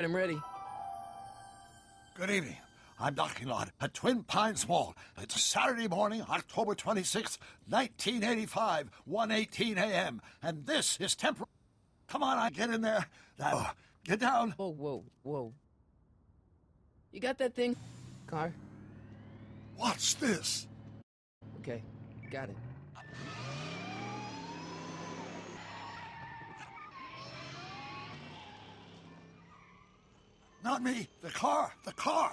I'm ready. Good evening. I'm Doc Lot at Twin Pines Mall. It's Saturday morning, October 26th, 1985, 1:18 a.m. And this is temporary. Come on, I get in there. Now, get down. Whoa, whoa, whoa. You got that thing? Car? Watch this. Okay, got it. Not me. The car. The car.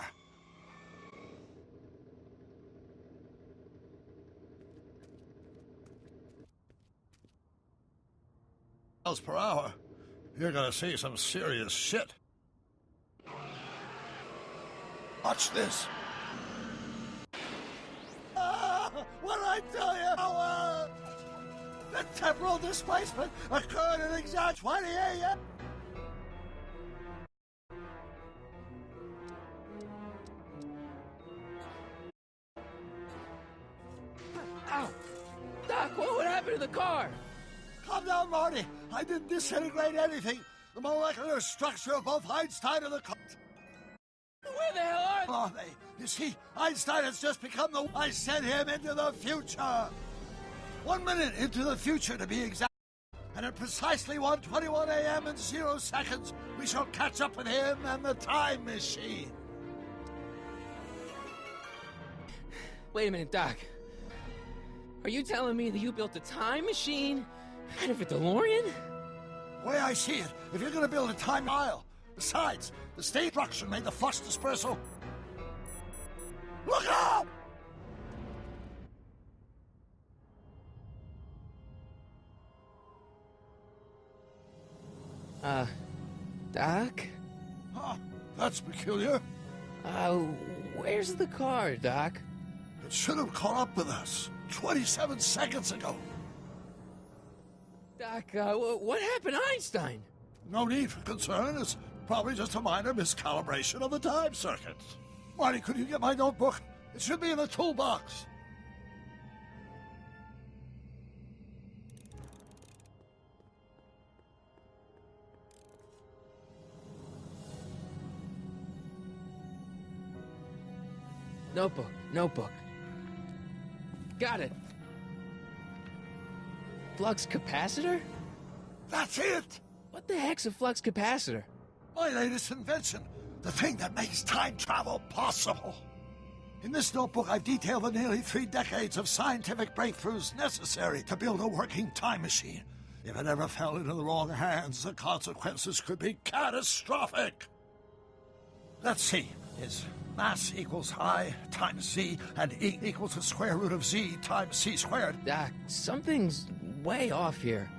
Miles per hour. You're gonna see some serious shit. Watch this. What did I tell you? The temporal displacement occurred at exact 20 a.m. Ow! Doc, what would happen to the car? Calm down, Marty. I didn't disintegrate anything. The molecular structure of both Einstein and the... Where the hell are they? You see, Einstein has just become the... I sent him into the future. 1 minute into the future, to be exact. And at precisely 1:21 a.m. and 0 seconds, we shall catch up with him and the time machine. Wait a minute, Doc. Are you telling me that you built a time machine out of a DeLorean? The way I see it, if you're going to build a time aisle, besides, the state structure made the flux dispersal. Look out! Doc? Huh, that's peculiar. Where's the car, Doc? It should have caught up with us 27 seconds ago. Doc, what happened to Einstein? No need for concern. It's probably just a minor miscalibration of the time circuits. Marty, could you get my notebook? It should be in the toolbox. Notebook. Got it. Flux capacitor? That's it! What the heck's a flux capacitor? My latest invention. The thing that makes time travel possible. In this notebook, I've detailed the nearly 3 decades of scientific breakthroughs necessary to build a working time machine. If it ever fell into the wrong hands, the consequences could be catastrophic. Let's see. Is mass equals I times Z, and E equals the square root of Z times C squared. Doc, something's way off here.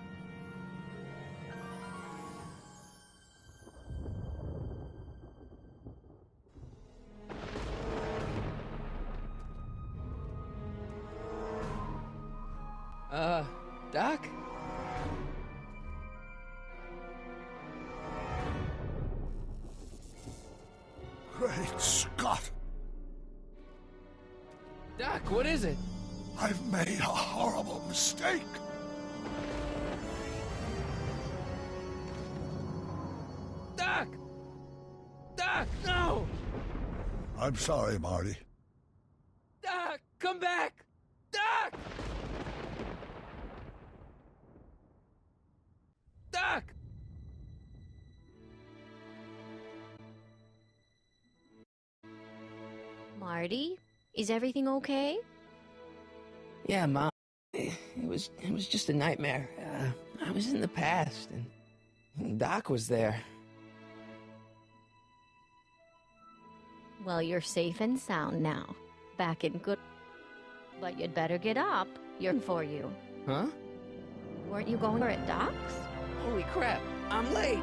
Doc? Great Scott! Doc, what is it? I've made a horrible mistake. Doc! Doc, no! I'm sorry, Marty. Doc, come back! Doc! Doc! Marty, is everything okay? Yeah, Mom. It was just a nightmare. I was in the past, and Doc was there. Well, you're safe and sound now. Back in good... But you'd better get up. You're for you. Huh? Weren't you going at Doc's? Holy crap, I'm late!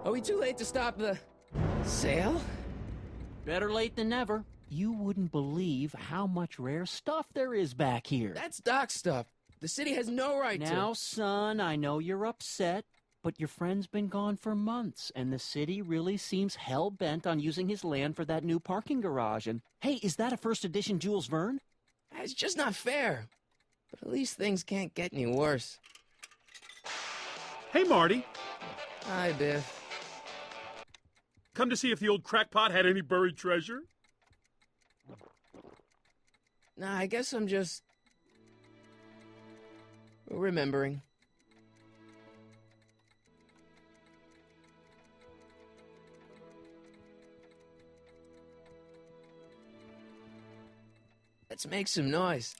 Are we too late to stop the sale? Better late than never. You wouldn't believe how much rare stuff there is back here. That's Doc's stuff. The city has no right to. Now, son, I know you're upset, but your friend's been gone for months, and the city really seems hell-bent on using his land for that new parking garage. And, hey, is that a first edition Jules Verne? It's just not fair. But at least things can't get any worse. Hey, Marty. Hi, Biff. Come to see if the old crackpot had any buried treasure? Nah, I guess I'm just remembering. Let's make some noise.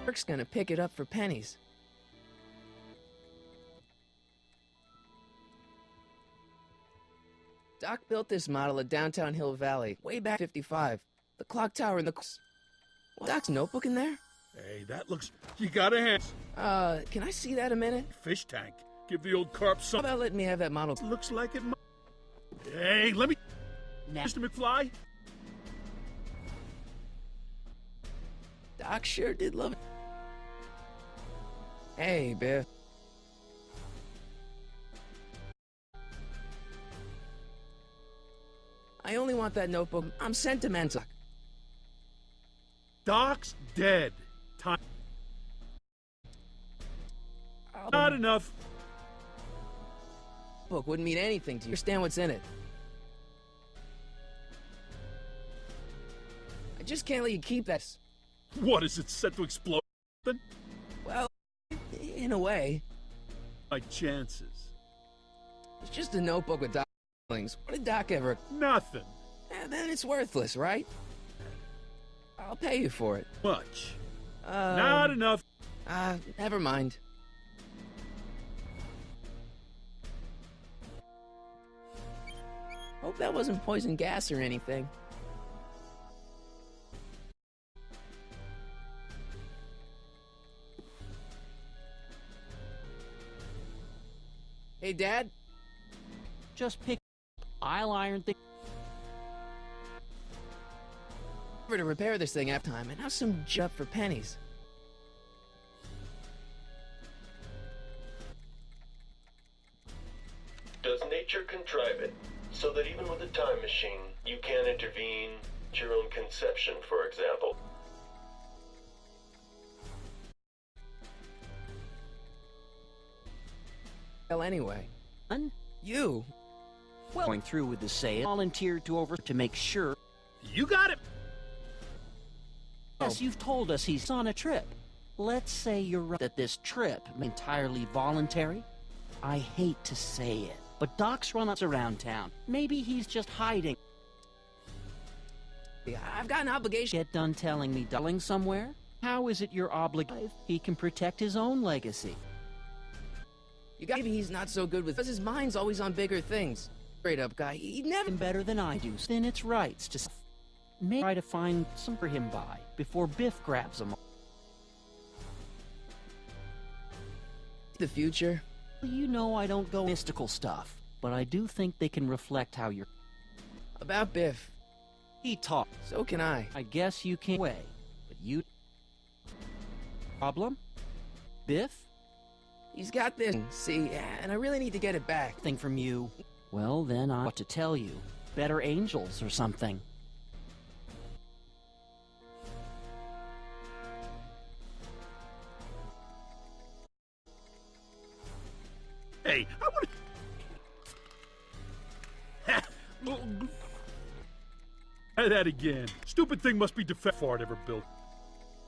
Kirk's gonna pick it up for pennies. Doc built this model at downtown Hill Valley, way back 55. The clock tower in the... Doc's notebook in there? Hey, that looks... You got a hand. Can I see that a minute? Fish tank. Give the old carp How some... about letting me have that model? Looks like it might... Hey, let me... Nah. Mr. McFly? Doc sure did love it. Hey, Biff. I only want that notebook. I'm sentimental. Doc's dead. Time... Not enough. Book wouldn't mean anything to you. Understand what's in it. I just can't let you keep that. What, is it set to explode? Well, in a way. My chances. It's just a notebook with Doc feelings. What did Doc ever... Nothing. Then it's worthless, right? I'll pay you for it. Much. Not enough. Never mind. Hope that wasn't poison gas or anything. Hey, Dad? Just pick... I'll iron things... To repair this thing after time, and have some job for pennies. Does nature contrive it so that even with a time machine, you can intervene at your own conception, for example? Well, anyway. You. Well, going through with the sale, volunteered to make sure... You got it. Yes, you've told us he's on a trip. Let's say you're right that this trip is entirely voluntary. I hate to say it, but Doc's run us around town. Maybe he's just hiding. Yeah, I've got an obligation. Get done telling me darling somewhere? How is it your obligation? He can protect his own legacy. You got... Maybe he's not so good with... Because his mind's always on bigger things. Straight up guy, he'd never... Better than I do. Then it's rights to... Maybe try to find some for him by before Biff grabs him. The future? You know I don't go mystical stuff, but I do think they can reflect how you're... About Biff. He talks. So can I. I guess you can way, but you... Problem? Biff? He's got this, see, and I really need to get it back. Thing from you. Well, then I what to tell you. Better angels or something. Hey, I want to... That again. Stupid thing must be defective. Fart ever built.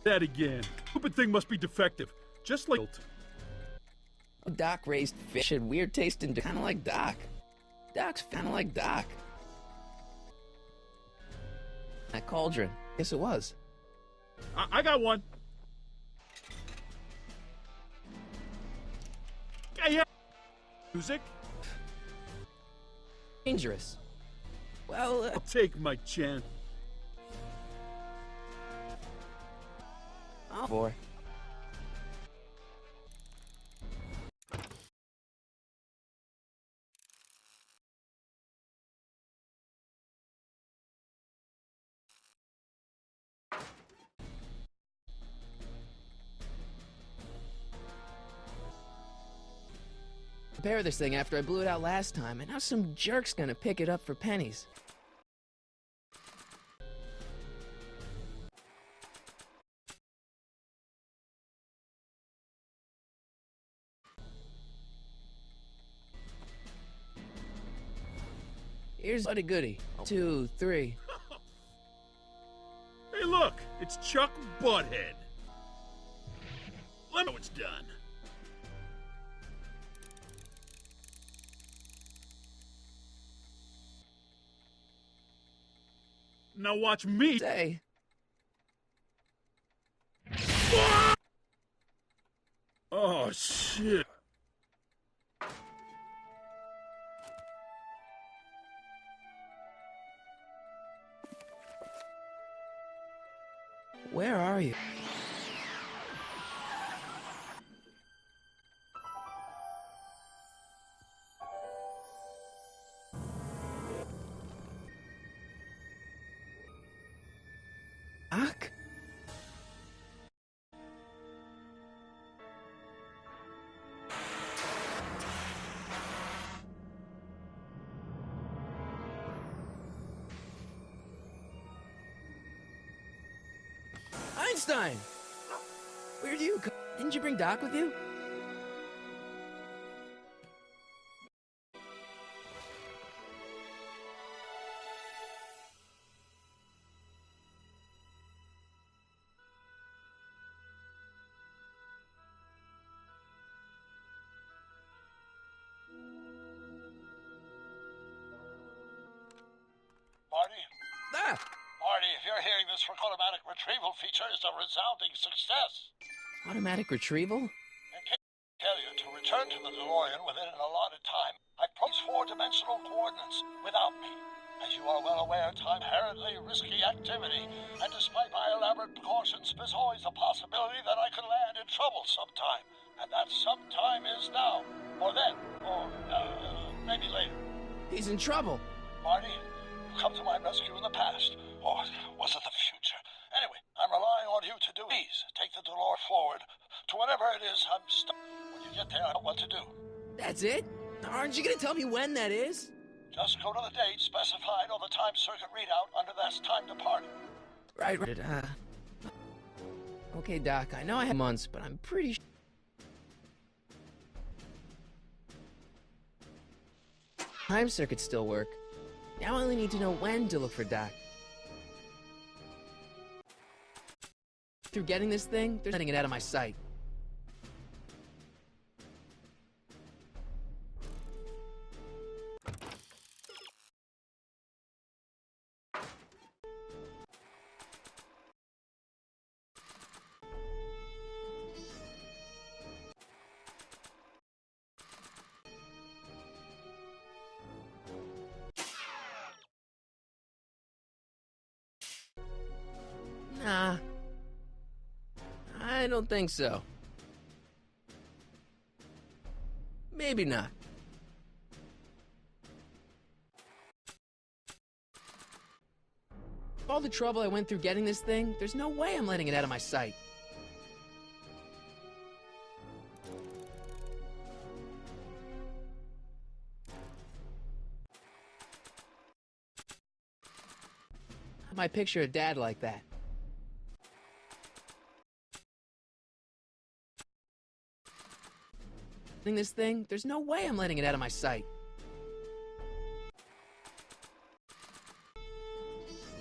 That again. Stupid thing must be defective. Just like... Doc raised fish and weird taste and kind of like Doc. Doc's kind of like Doc. That cauldron. Yes, it was. I got one. Yeah. Music? Dangerous. Well, I'll take my chance. for. Repair this thing after I blew it out last time, and now some jerk's gonna pick it up for pennies. Here's a goody. 2, 3. Hey, look! It's Chuck Butthead. Let me know it's done. Now watch me. Say, Oh, shit. where are you? Doc? Einstein! Where'd you come? Didn't you bring Doc with you? Marty? Ah! Marty, if you're hearing this, our automatic retrieval feature is a resounding success. Automatic retrieval? And can I tell you to return to the DeLorean within an allotted time, I promise 4-dimensional coordinates without me. As you are well aware, time inherently risky activity, and despite my elaborate precautions, there's always a possibility that I could land in trouble sometime. And that sometime is now, or then, or maybe later. He's in trouble. Marty, you've come to my rescue in the past, or was it the future? Anyway, I'm relying on you to do. Please, take the DeLorean forward to whatever it is I'm stuck. When you get there, I know what to do. That's it? Aren't you gonna tell me when that is? Just go to the date specified on the time circuit readout under this time departed. Right. Okay, Doc, I know I have months, but I'm pretty sure. Time circuits still work. Now I only need to know when to look for Doc. Through getting this thing, there's letting it out of my sight. Nah. I don't think so. Maybe not. All the trouble I went through getting this thing, there's no way I'm letting it out of my sight. My picture of Dad like that. This thing, there's no way I'm letting it out of my sight.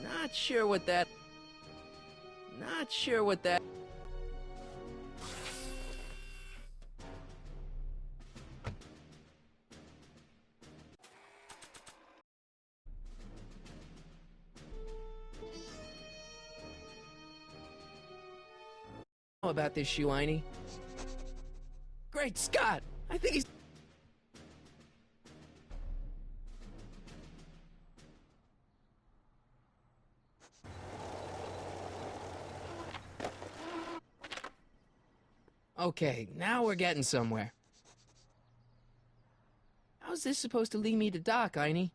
Not sure what that. About this shoe, Einie. Great Scott! I think he's... Okay, now we're getting somewhere. How's this supposed to lead me to Doc, Einie?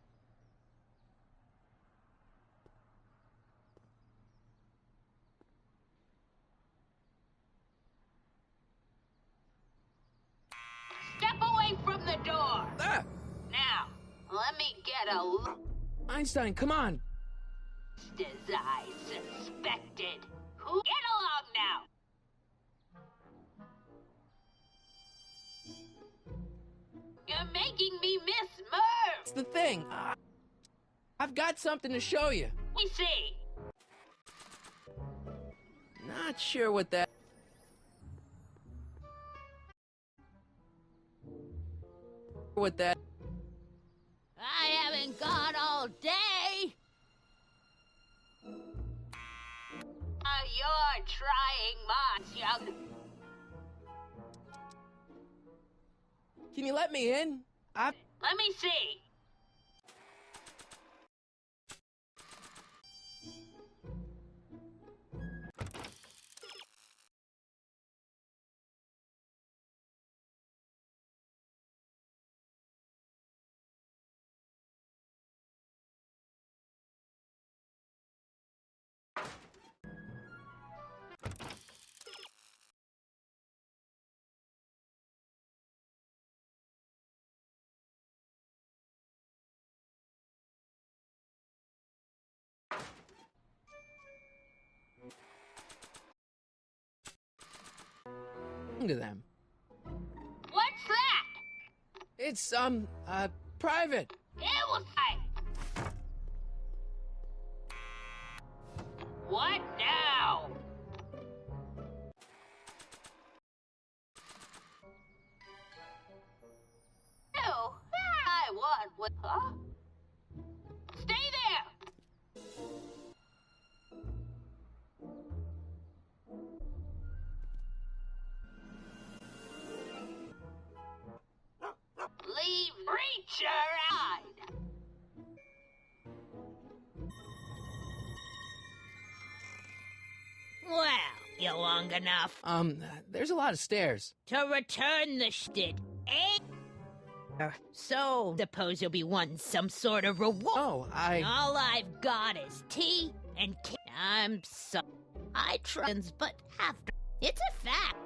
Step away from the door! Ah! Now, let me get a look Einstein, come on! as I suspected. Who? Get along now! You're making me miss Merv! That's the thing. I've got something to show you. We see. Not sure what that... What that... I haven't got all day! You're trying much, young... Can you let me in? Let me see. To them. What's that? It's, private. It was What now? No, I want with huh? Stay there. Leave Reacher out. Well, you long enough There's a lot of stairs. to return the shit, eh? So, suppose you'll be wanting some sort of reward. Oh, All I've got is tea and I'm sorry. I trans, but after it's a fact.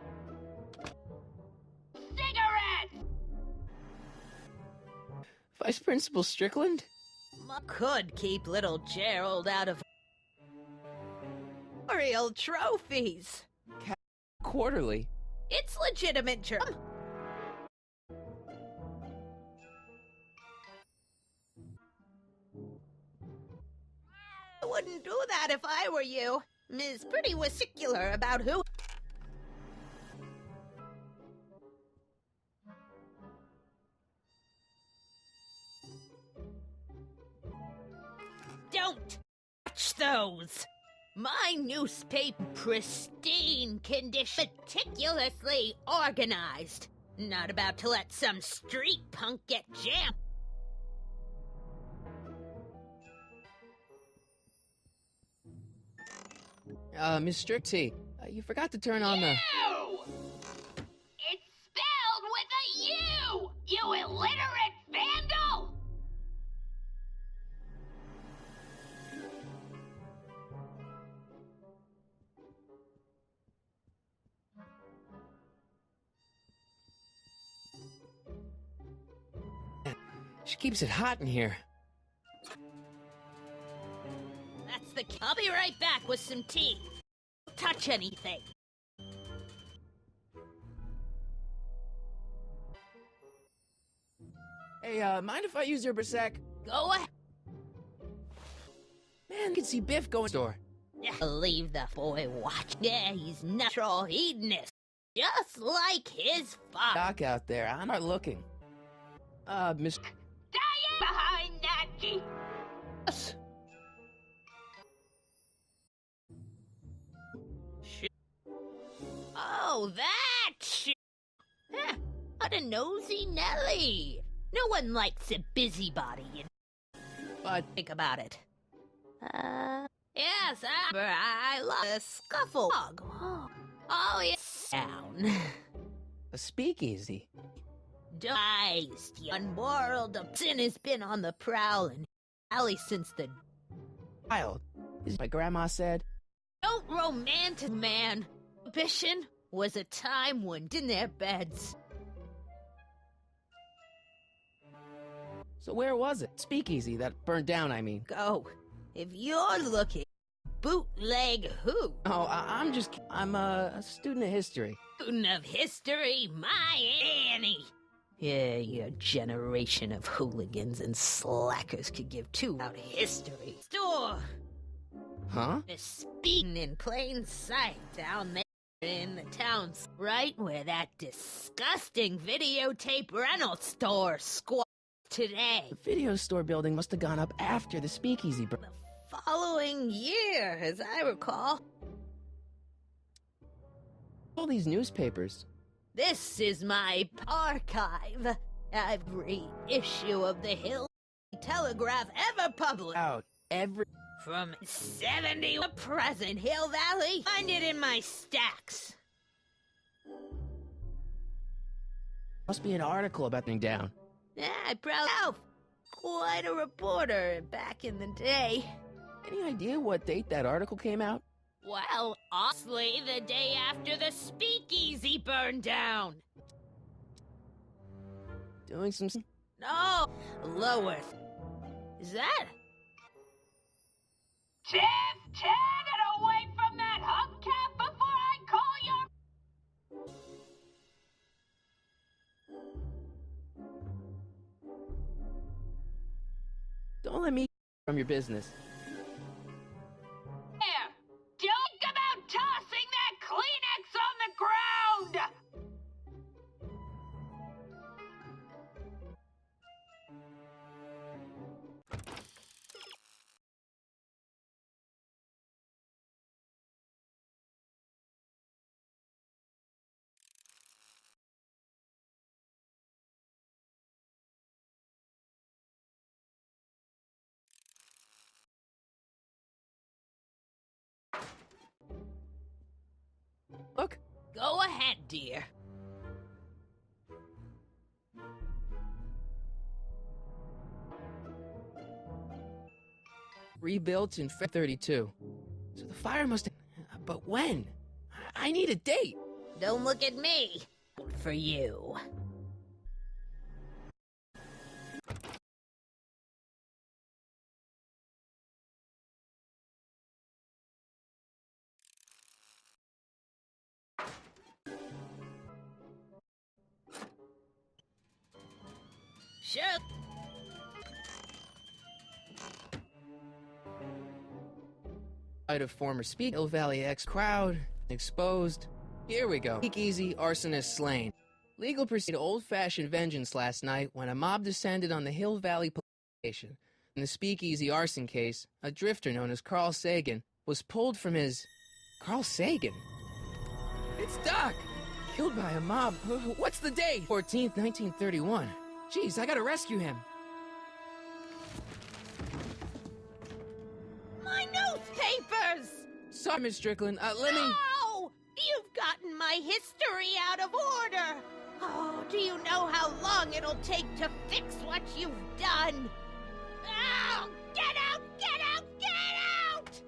Cigarettes Vice Principal Strickland? could keep little Gerald out of real trophies. Quarterly. It's legitimate germ. I wouldn't do that if I were you. Ms. Pretty particular about who. Don't touch those. My newspaper, pristine condition, meticulously organized. Not about to let some street punk get jammed. Miss Stricty, you forgot to turn on the... You! It's spelled with a U! You illiterate vandal! She keeps it hot in here. That's the... I'll be right back with some tea. Don't touch anything. Hey, mind if I use your Berserk? Go ahead. Man, you can see Biff going store. Leave the boy watch. Yeah, he's natural hedonist. Just like his father. Doc out there, I'm not looking. Miss... Dying behind that key. Oh, that shit. What a nosy Nelly. No one likes a busybody, you know. But... Think about it. Yes, I love a scuffle dog. Oh, yes. Down. A speakeasy? Diced, the unworld of sin has been on the prowl in alley since the Wild. As my grandma said. don't romantic man. Prohibition was a time when in their beds. So where was it? Speakeasy that burned down, I mean. Go. If you're looking, bootleg who? Oh, I'm a student of history. Student of history, my Annie. Yeah, your generation of hooligans and slackers could give two out history. Store. Huh? The speaking in plain sight down there in the towns, right where that disgusting videotape rental store squat today. The video store building must have gone up after the speakeasy burned. The following year, as I recall. All these newspapers. This is my archive. Every issue of the Hill Telegraph ever published. Out every... From 70 to present, Hill Valley. Find it in my stacks. Must be an article about thing down. Yeah, I proud of. Quite a reporter back in the day. Any idea what date that article came out? Well, honestly, the day after the speakeasy burned down. Doing some... No, lower. Is that? Tiff, turn it away from that hubcap before I call your... Don't let me from your business. There! Don't think about tossing that Kleenex on the ground! Look. Go ahead, dear. Rebuilt in 32. So the fire must have... But when? I need a date. Don't look at me. For you. Sure. Out of former Hill Valley X crowd exposed. Here we go. Speakeasy arsonist slain. Legal proceed old-fashioned vengeance last night when a mob descended on the Hill Valley police station. In the speakeasy arson case, a drifter known as Carl Sagan was pulled from his... Carl Sagan? It's Doc! Killed by a mob. What's the date? 14th, 1931. Jeez, I gotta rescue him. My newspapers! Sorry, Miss Strickland. Let me... No! You've gotten my history out of order! Oh, do you know how long it'll take to fix what you've done? Oh, get out! Get out! Get out!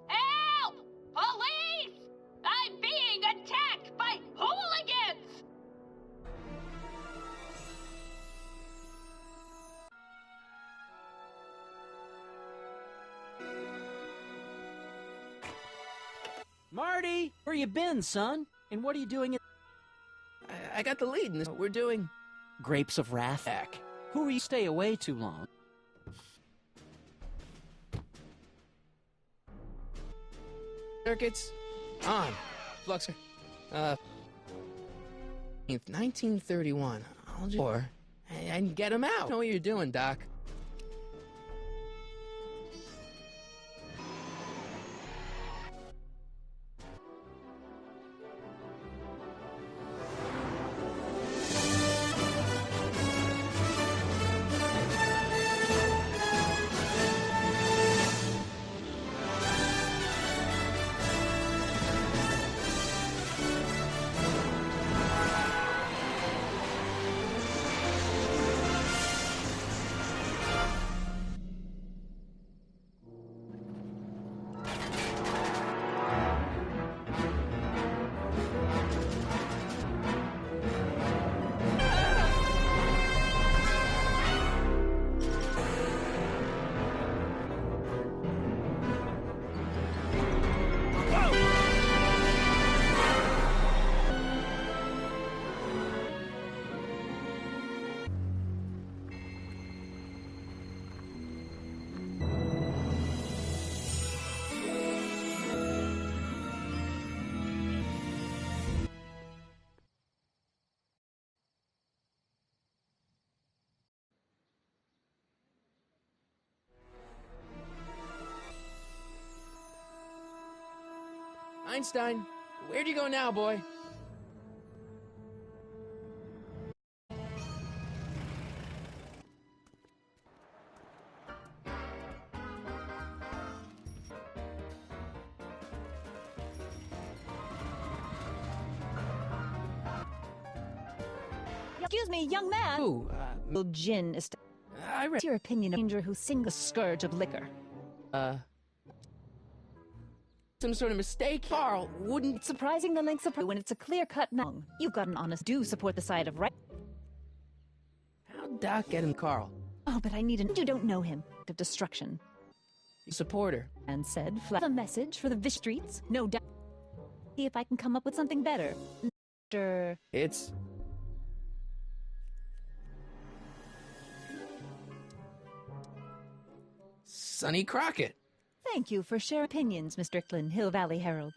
Help! Police! I'm being attacked by hooligans! Marty, where you been, son? And what are you doing in... I got the lead in this. We're doing... Grapes of Wrath? Who are you stay away too long? Circuits on. Fluxer. 1931. I'll just... And get him out. Know what you're doing, Doc. Einstein, where'd you go now, boy? Excuse me, young man. Ooh, Gin is. I read. What's your opinion of a stranger who sings the scourge of liquor? Some sort of mistake? Carl, wouldn't... It's surprising the lengths of when it's a clear-cut wrong. You've got an honest do support the side of right. How'd Doc get him, Carl? Oh, but I need an... You don't know him. Of destruction. Supporter. And said, a message for the Vish streets? No doubt. See if I can come up with something better. Mr. It's... Sonny Crockett. Thank you for sharing opinions, Mr. Strickland, Hill Valley Herald.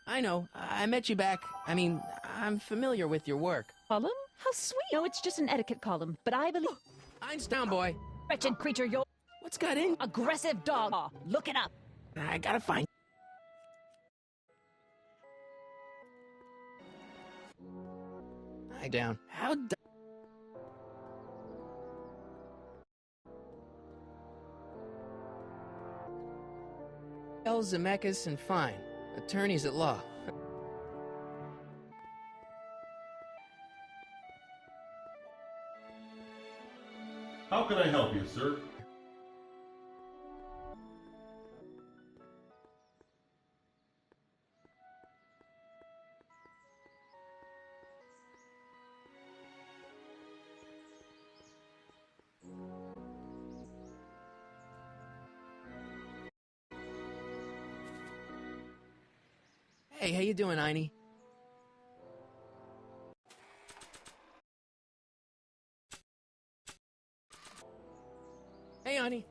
I know. I met you back. I mean, I'm familiar with your work. Column? How sweet. No, it's just an etiquette column, but I believe... Einstein, boy. Wretched creature, you're... What's got in? Aggressive dog. Look it up. I gotta find... I down. How El Zemeckis and Fine, attorneys at law. How can I help you, sir? Hey, how you doing, Einie? Hey, Einie.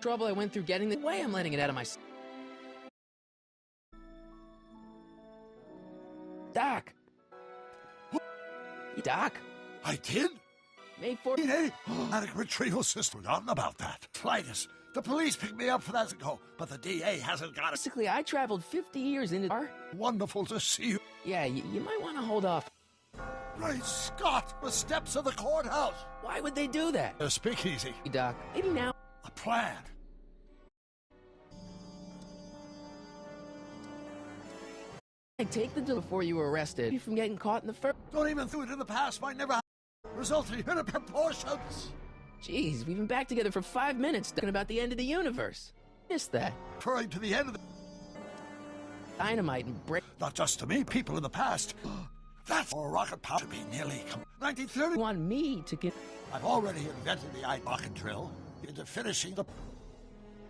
Trouble I went through getting the way I'm letting it out of my... Doc! Doc? I did? May 4th... Hey, automatic retrieval system. Forgotten about that. Flightus. The police picked me up for that ago, but the DA hasn't got it. Basically, I traveled 50 years into... Wonderful to see you. Yeah, you might want to hold off. Great Scott! The steps of the courthouse! Why would they do that? A speakeasy. Doc, maybe now... A plan. I take the deal before you were arrested. You from getting caught in the first... Don't even throw it in the past might never resulting in a proportions. Jeez, we've been back together for 5 minutes talking about the end of the universe. Missed that. Referring to the end of the... Dynamite and break... Not just to me, people in the past. That's for rocket power to be nearly... 1930... You want me to get... I've already invented the rocket drill into finishing the...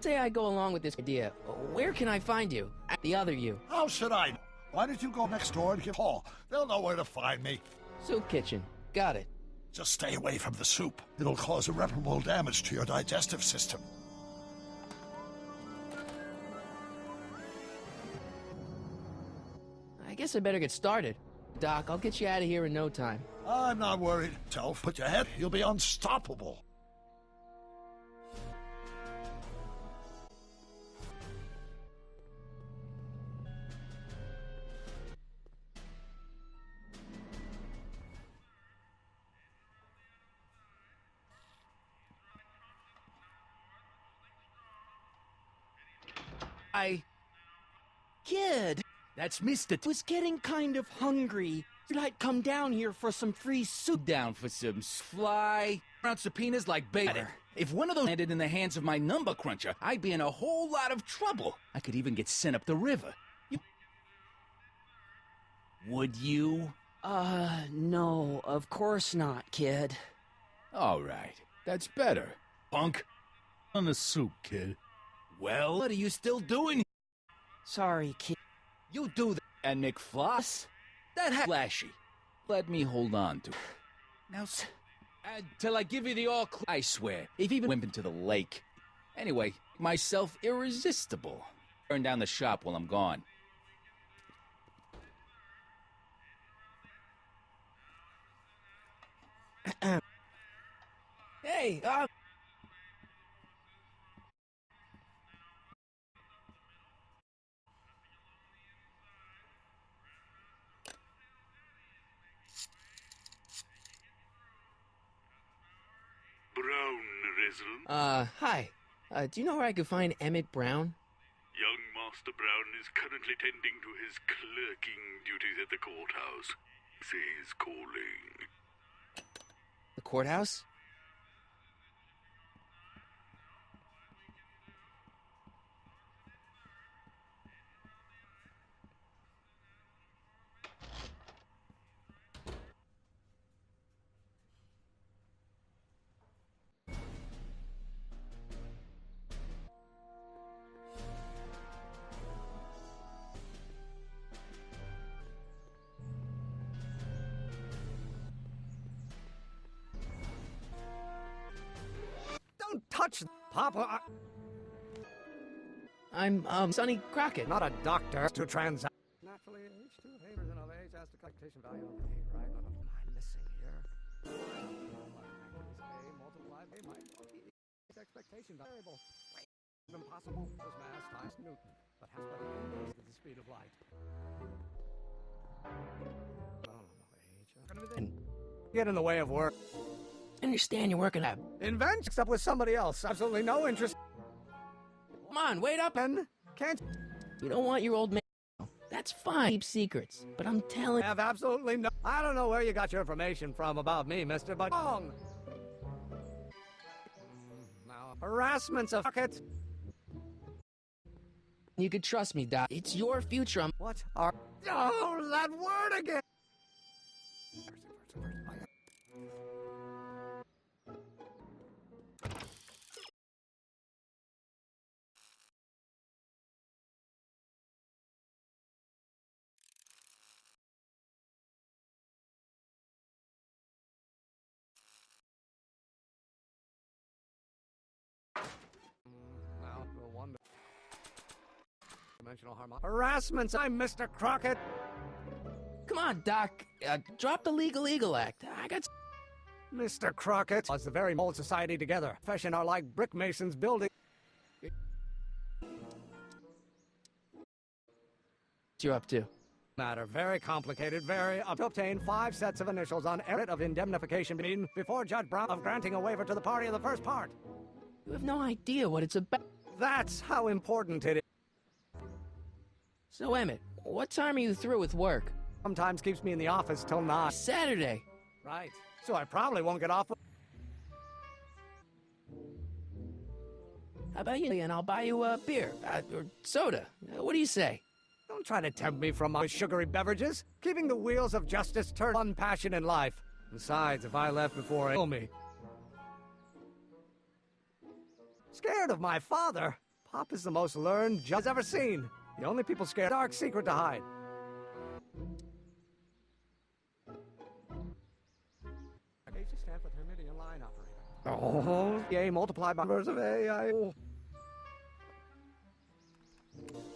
Say I go along with this idea. Where can I find you? The other you. How should I? Why don't you go next door and give a call? They'll know where to find me. Soup kitchen. Got it. Just stay away from the soup. It'll cause irreparable damage to your digestive system. I guess I better get started. Doc, I'll get you out of here in no time. I'm not worried. Self, put your head. You'll be unstoppable. Kid, that's Mr. Was getting kind of hungry. I'd come down here for some free soup. Down for some fly around subpoenas like bait. If one of those landed in the hands of my number cruncher, I'd be in a whole lot of trouble. I could even get sent up the river. Would you? No, of course not, kid. All right, that's better. Punk. On the soup, kid. Well, what are you still doing? Sorry, kid. You do that. And McFloss? That flashy. Let me hold on to it. Now, till I give you the all clear. I swear, if even went into the lake. Anyway, myself irresistible. Burn down the shop while I'm gone. Hey, Brown, Rizzle. hi. Do you know where I could find Emmett Brown? Young Master Brown is currently tending to his clerking duties at the courthouse. Say he's calling. The courthouse? Don't touch Papa. I'm, Sonny Crockett. Not a doctor to transact. Naturally, H2 favors an of age as to calculation value of A, right? What am I missing here? A multiplied by my expectation variable. Impossible. This mass times Newton, but has but the inverse of the speed of light. Get in the way of work. I understand you're working at... Invent except with somebody else. Absolutely no interest. Come on, wait up. And can't... You don't want your old man... That's fine. Keep secrets. But I'm telling... I have absolutely no... I don't know where you got your information from about me, mister, but wrong. Now, harassment's a bucket. You could trust me, Doc. It's your future. What are... Oh, that word again! Now, no wonder. Dimensional harassment. I'm Mr. Crockett. Come on, Doc. Drop the Legal Eagle Act. I got... Mr. Crockett was the very old society together. Profession are like brick masons building. What you up to? Matter very complicated, very up to obtain 5 sets of initials on merit of indemnification before Judge Brown of granting a waiver to the party of the first part. You have no idea what it's about. That's how important it is. So, Emmett, what time are you through with work? Sometimes keeps me in the office till 9. Saturday. Right. So I probably won't get off. How about you and I'll buy you a beer, or soda. What do you say? Don't try to tempt me from my sugary beverages. Keeping the wheels of justice turn one passion in life. Besides, if I left before it kill me. Scared of my father? Pop is the most learned judge I've ever seen. The only people scared dark secret to hide. H stand for Hermitian line operator. Oh, A multiplied by inverse of A.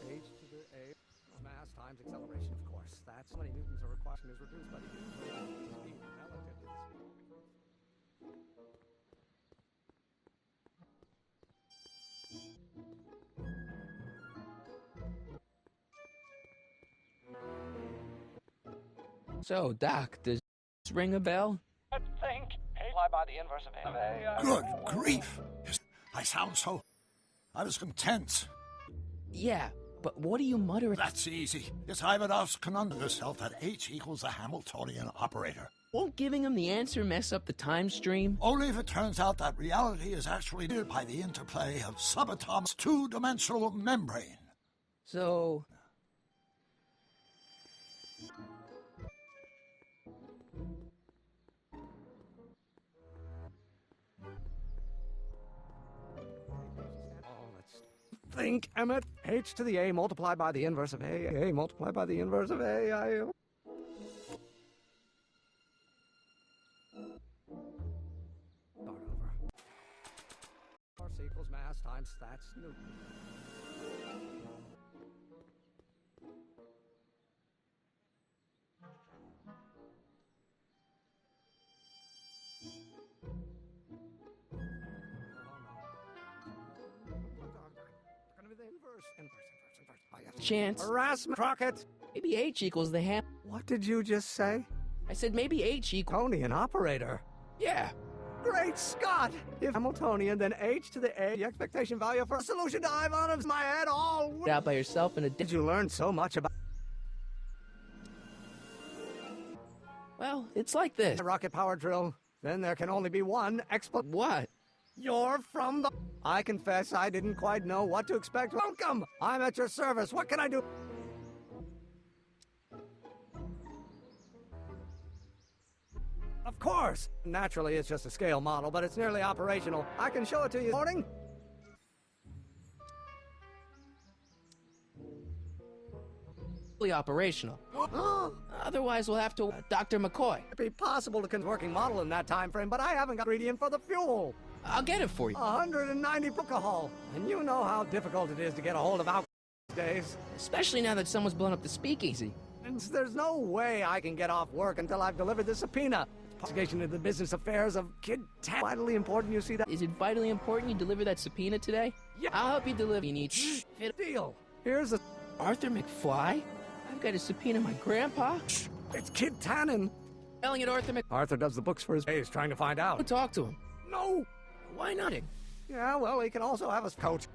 H to the A. Mass times acceleration, of course. That's how many newtons are required is reduced by the inverse speed relative to the speed. So, Doc, does this ring a bell? I think multiplied by the inverse of A. Good grief! I sound so... I was content. Yeah, but what do you mutter? That's easy. It's Ivanov's conundrum yourself that H equals the Hamiltonian operator. Won't giving him the answer mess up the time stream? Only if it turns out that reality is actually led by the interplay of subatom's two-dimensional membrane. So... think, Emmett. H to the A multiplied by the inverse of A multiplied by the inverse of A. Start over. Force equals mass times that's Newton. Chance. Harassment, Crockett. Maybe H equals the ham. What did you just say? I said maybe H equals... Hamiltonian operator. Yeah. Great Scott! If Hamiltonian, then H to the A, the expectation value for a solution to Ivanov's my head all... Out by yourself in a... Did you learn so much about... Well, it's like this. A rocket power drill. Then there can only be one What? You're from the... I confess I didn't quite know what to expect. Welcome! I'm at your service. What can I do? Of course! Naturally, it's just a scale model, but it's nearly operational. I can show it to you. Morning? Operational. Otherwise, we'll have to... Dr. McCoy. It'd be possible to construct a working model in that time frame, but I haven't got ingredient for the fuel. I'll get it for you. 190 alcohol. And you know how difficult it is to get a hold of alcohol these days. Especially now that someone's blown up the speakeasy. And there's no way I can get off work until I've delivered this subpoena. Investigation into the business affairs of Kid Tan. Vitally important you see that. Is it vitally important you deliver that subpoena today? Yeah. I'll help you deliver. You need... Deal. Here's a... Arthur McFly? I've got to subpoena my grandpa? It's Kid Tannen. Yelling at Arthur Arthur does the books for his days, trying to find out. Talk to him. No! Why not? Yeah, well, he can also have his coach.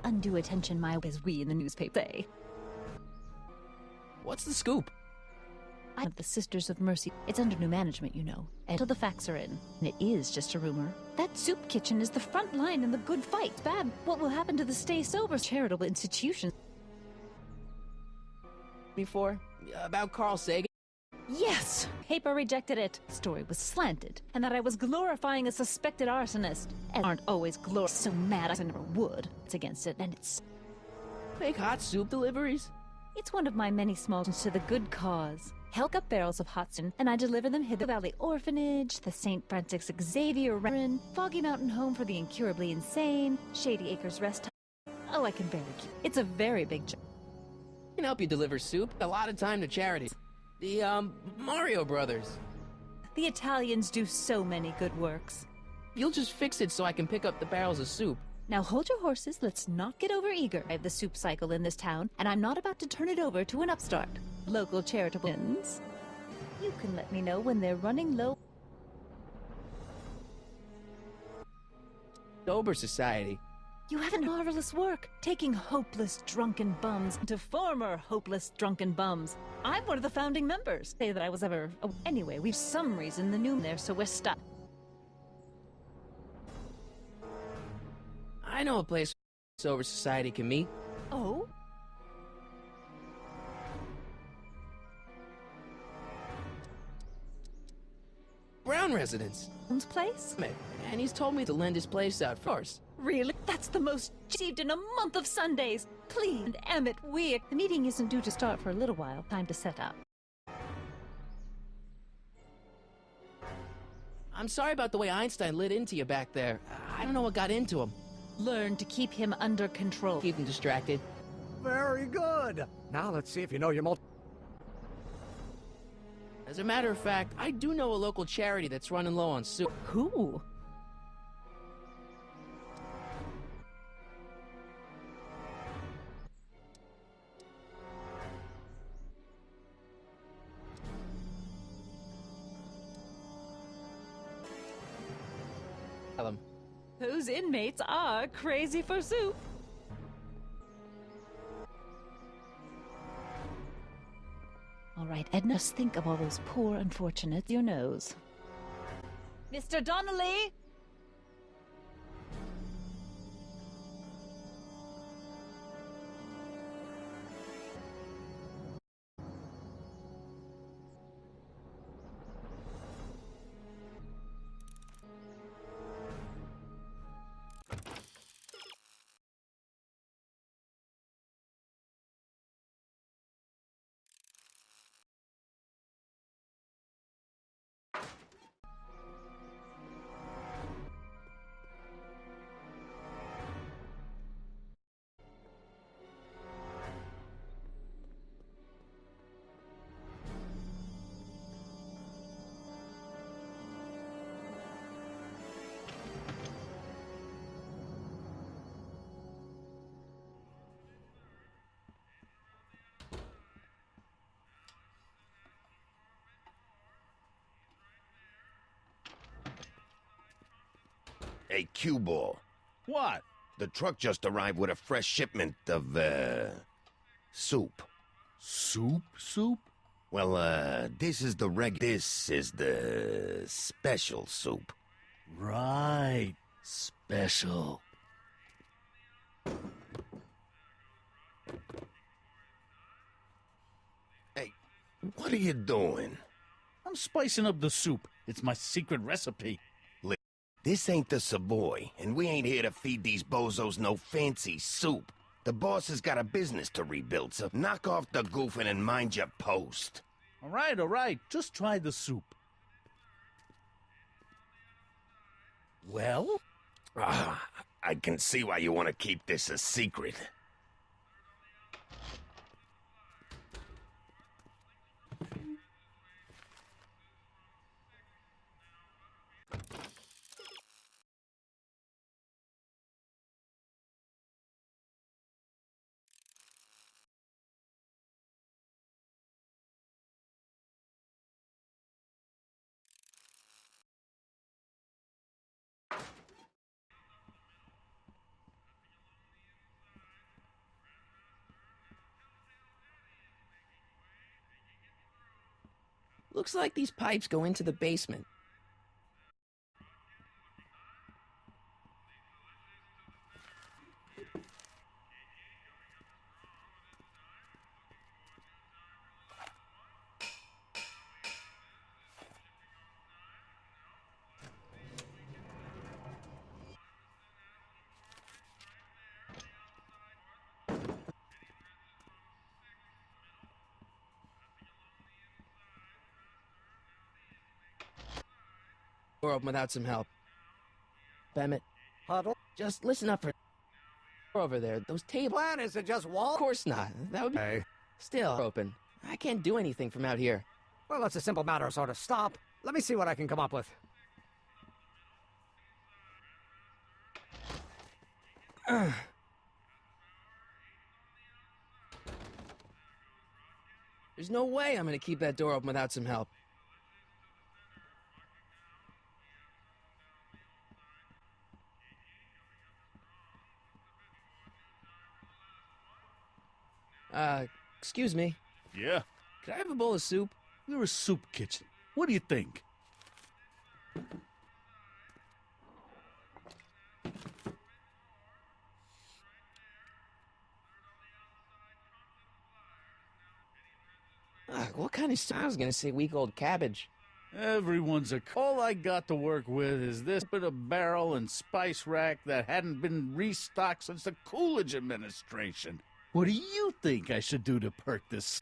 Undue attention my as we in the newspaper say. What's the scoop? I have the Sisters of Mercy. It's under new management, you know. Until the facts are in. And it is just a rumor. That soup kitchen is the front line in the good fight. Bad. What will happen to the Stay Sober charitable institution? Before? About Carl Sagan? Yes! Paper rejected it. The story was slanted. And that I was glorifying a suspected arsonist. And aren't always glorious. So mad I never would. It's against it, and it's... Make hot soup deliveries? It's one of my many small to the good cause. Help up barrels of hot soup, and I deliver them hither. Valley Orphanage, the St. Francis Xavier Run, Foggy Mountain Home for the Incurably Insane, Shady Acres Rest House. Oh, I can barely keep. It's a very big job. I can help you deliver soup. A lot of time to charities. The, Mario Brothers. The Italians do so many good works. You'll just fix it so I can pick up the barrels of soup. Now hold your horses, let's not get over-eager. I have the soup cycle in this town, and I'm not about to turn it over to an upstart. Local charitable ends. You can let me know when they're running low. Sober Society. You have a marvelous work, taking hopeless drunken bums to former hopeless drunken bums. I'm one of the founding members. Say that I was ever... Oh, anyway, we've some reason the new there, so we're stuck. I know a place Sober Society can meet. Oh? Brown residence. Brown's place? And he's told me to lend his place out first. Really? That's the most received in a month of Sundays. Please, and Emmett, the meeting isn't due to start for a little while. Time to set up. I'm sorry about the way Einstein lit into you back there. I don't know what got into him. Learn to keep him under control. Keep him distracted. Very good. Now let's see if you know your As a matter of fact, I do know a local charity that's running low on soup. Who? Tell him. Those inmates are crazy for soup. All right, Edna, just think of all those poor unfortunates. Your nose. Mr. Donnelly! Hey, cue ball. What? The truck just arrived with a fresh shipment of, soup. Soup? Well, this is the special soup. Right. Special. Hey, what are you doing? I'm spicing up the soup. It's my secret recipe. This ain't the Savoy, and we ain't here to feed these bozos no fancy soup. The boss has got a business to rebuild, so knock off the goofing and mind your post. All right. Just try the soup. Well? I can see why you want to keep this a secret. Looks like these pipes go into the basement. Door open without some help. Bemmett. Huddle. Just listen up for... Over there, those tables... Plan is to just wall? Of course not. That would be... Hey. Still open. I can't do anything from out here. Well, it's a simple matter of sort of stop. Let me see what I can come up with. There's no way I'm gonna keep that door open without some help. Excuse me. Yeah? Could I have a bowl of soup? We're a soup kitchen. What do you think? What kind of... I was gonna say week-old cabbage. Everyone's a... All I got to work with is this bit of barrel and spice rack that hadn't been restocked since the Coolidge administration. What do you think I should do to perk this?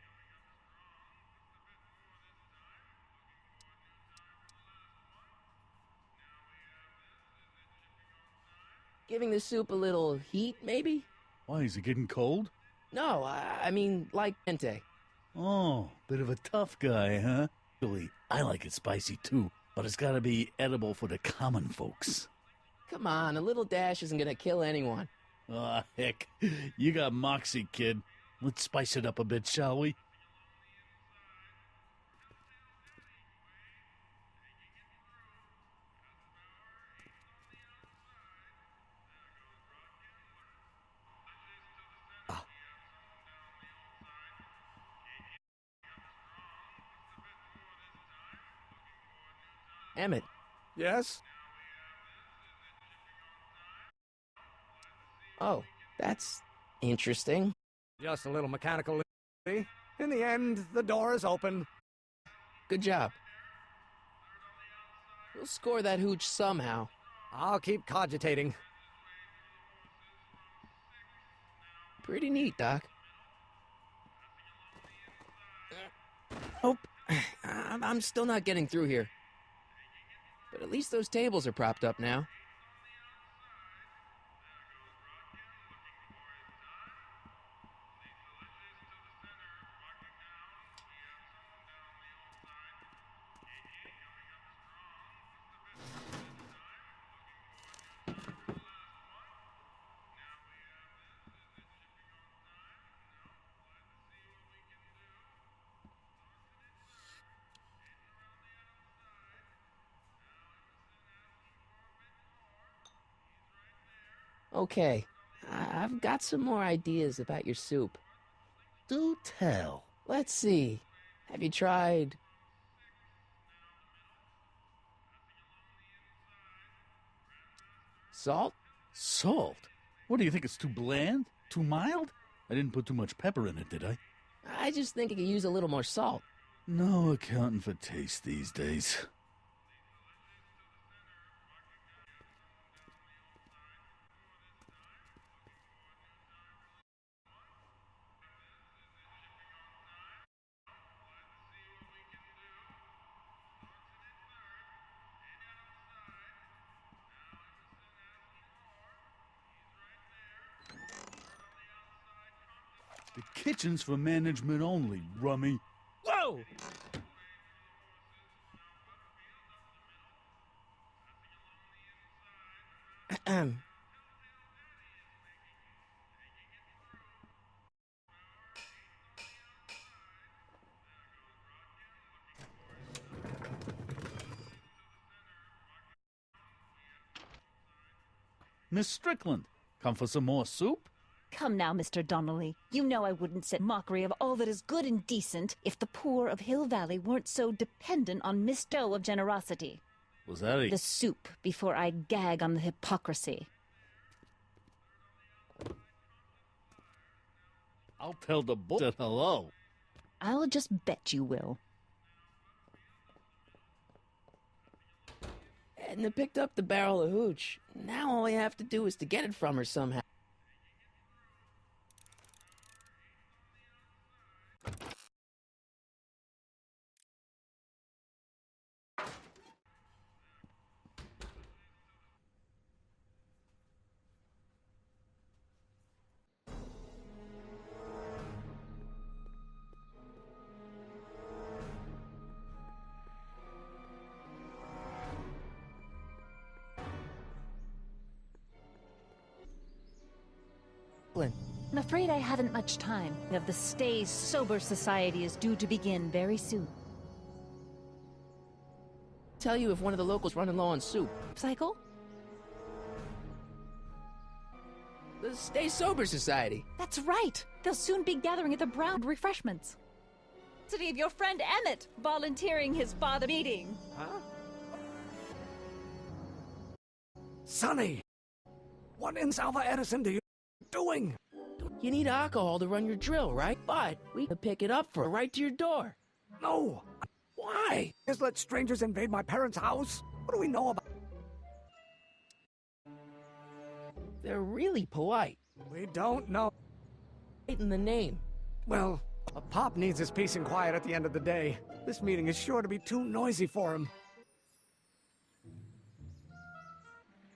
Giving the soup a little heat, maybe? Why, is it getting cold? No, I mean, like Ente. Oh, bit of a tough guy, huh? Really, I like it spicy too, but it's gotta be edible for the common folks. Come on, a little dash isn't gonna kill anyone. Ah, heck. You got moxie, kid. Let's spice it up a bit, shall we? Emmett. Yes? Oh, that's interesting. Just a little mechanical. In the end, the door is open. Good job. We'll score that hooch somehow. I'll keep cogitating. Pretty neat, Doc. Nope. I'm still not getting through here. But at least those tables are propped up now. Okay, I've got some more ideas about your soup. Do tell. Let's see. Have you tried... salt? Salt? What do you think, it's too bland? Too mild? I didn't put too much pepper in it, did I? I just think it could use a little more salt. No accounting for taste these days. The kitchen's for management only, rummy. Whoa! Miss Strickland, come for some more soup? Come now, Mr. Donnelly. You know I wouldn't set mockery of all that is good and decent if the poor of Hill Valley weren't so dependent on Miss Doe of generosity. Was that a... The soup before I gag on the hypocrisy. I'll tell the bullshit hello. I'll just bet you will. Edna picked up the barrel of hooch. Now all we have to do is to get it from her somehow. I'm afraid I haven't much time. The Stay Sober Society is due to begin very soon. Tell you if one of the locals running low on soup. Cycle? The Stay Sober Society. That's right. They'll soon be gathering at the Brown Refreshments. City of your friend Emmett volunteering his father meeting. Huh? Sonny! What in Salva Edison do you doing? You need alcohol to run your drill, right? But we can pick it up for right to your door. No! Why? Just let strangers invade my parents' house? What do we know about... They're really polite. We don't know. In the name. Well, a Pop needs his peace and quiet at the end of the day. This meeting is sure to be too noisy for him.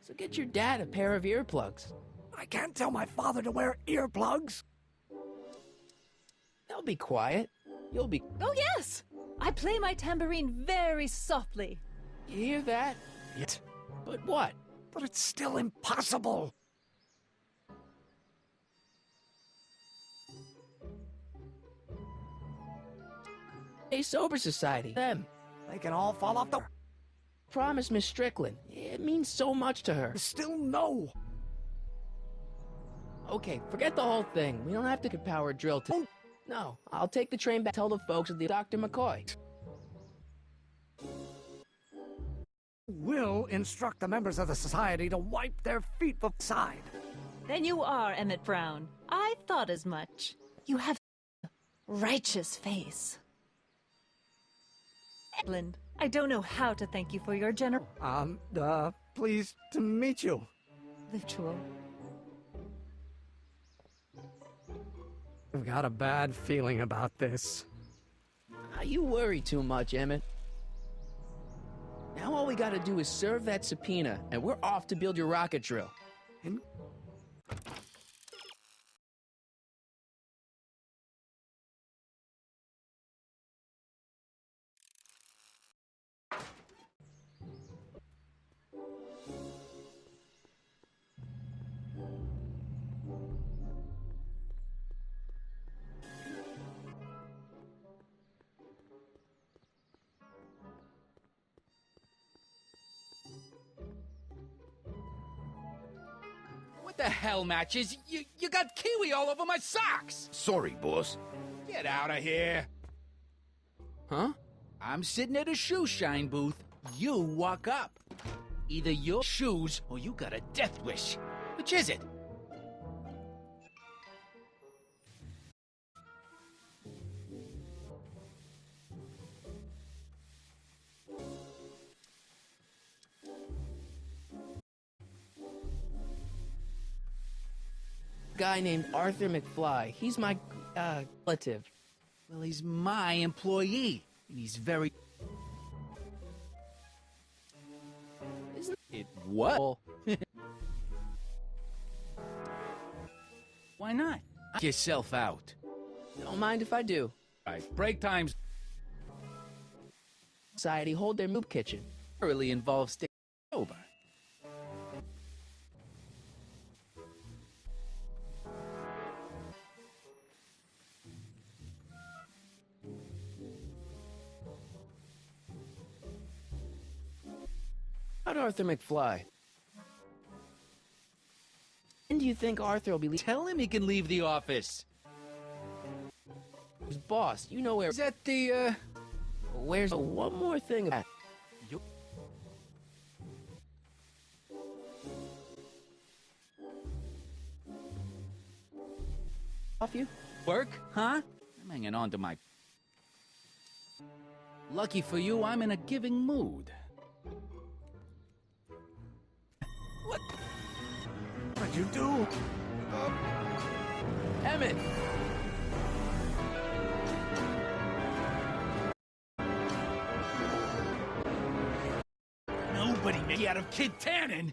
So get your dad a pair of earplugs. I can't tell my father to wear earplugs. They'll be quiet. You'll be... Oh, yes! I play my tambourine very softly. You hear that? Yet. But what? But it's still impossible. A Sober Society. Them. They can all fall off the... Promise Miss Strickland. It means so much to her. Still no. Okay, forget the whole thing. We don't have to power drill to... No, I'll take the train back. Tell the folks at the Dr. McCoy. Will instruct the members of the society to wipe their feet beside. Then you are Emmett Brown. I thought as much. You have a righteous face. Edland, I don't know how to thank you for your Pleased to meet you. Ritual. I've got a bad feeling about this. You worry too much, Emmett. Now all we gotta do is serve that subpoena, and we're off to build your rocket drill. The hell, Matches? You got kiwi all over my socks! Sorry, boss. Get out of here! Huh? I'm sitting at a shoe shine booth. You walk up. Either your shoes or you got a death wish. Which is it? Guy named Arthur McFly. He's my, relative. Well, he's my employee. And he's very... Isn't it what? Why not? Knock yourself out. Don't mind if I do. Right, break times. Society hold their soup kitchen. Really involves staying sober. How'd Arthur McFly? When do you think Arthur will be Tell him he can leave the office. His boss, you know where... Is that the, Where's... one more thing about... Off you? Work, huh? I'm hanging on to my... Lucky for you, I'm in a giving mood. What? What'd you do? Emmett! Nobody made out of Kid Tannen!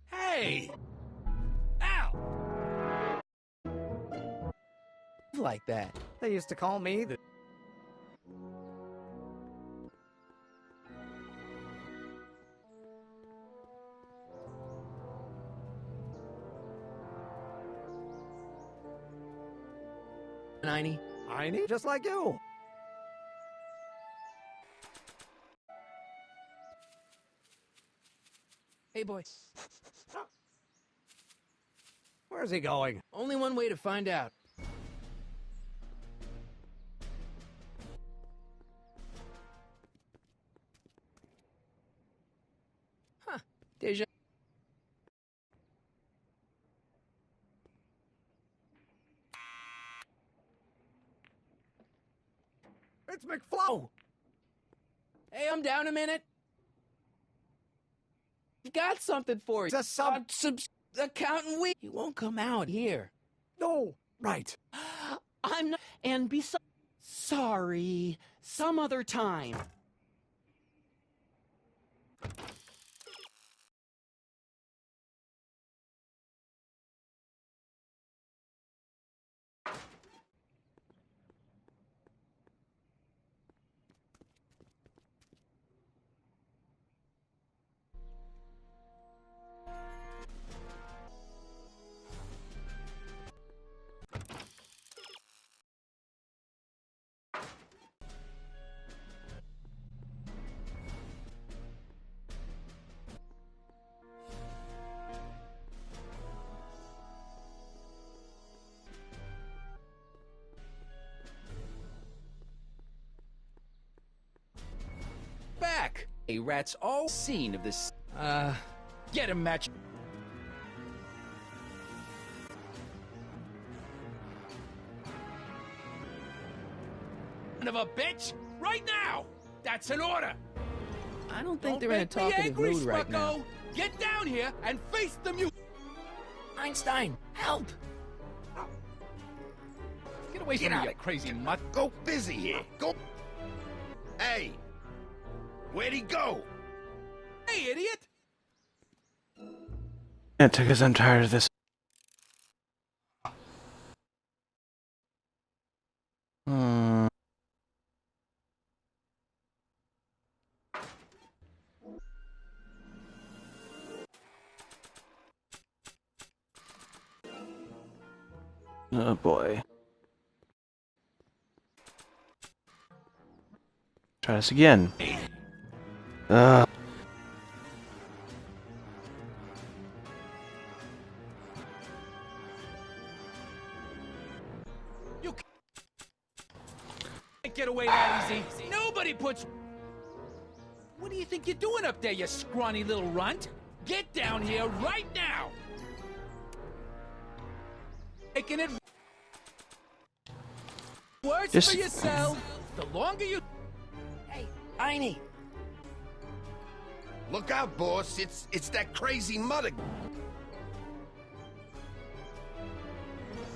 Hey! Ow! Like that. They used to call me the... Heine? Just like you. Hey, boy. Where's he going? Only one way to find out. Huh. Deja. It's McFlo! Hey, I'm down a minute. Got something for you. Just some... Accountant Week. He won't come out here. No, right. I'm not... And besides... Sorry. Some other time. Back! A rat's all seen of this. Get him, Match. Son of a bitch! Right now! That's an order! I don't think they're in a talkative mood right now. Get down here and face the mute! Einstein, help! Get away from me, you crazy mutt! Go busy here! Go... Hey! Where'd he go? Hey, idiot! It took us. I'm tired of this. Oh boy. Try this again. get away that easy. Nobody puts... What do you think you're doing up there, you scrawny little runt? Get down here right now! Making it worse Just- for yourself. The longer you... Hey, Einie. Look out, boss. It's that crazy mother.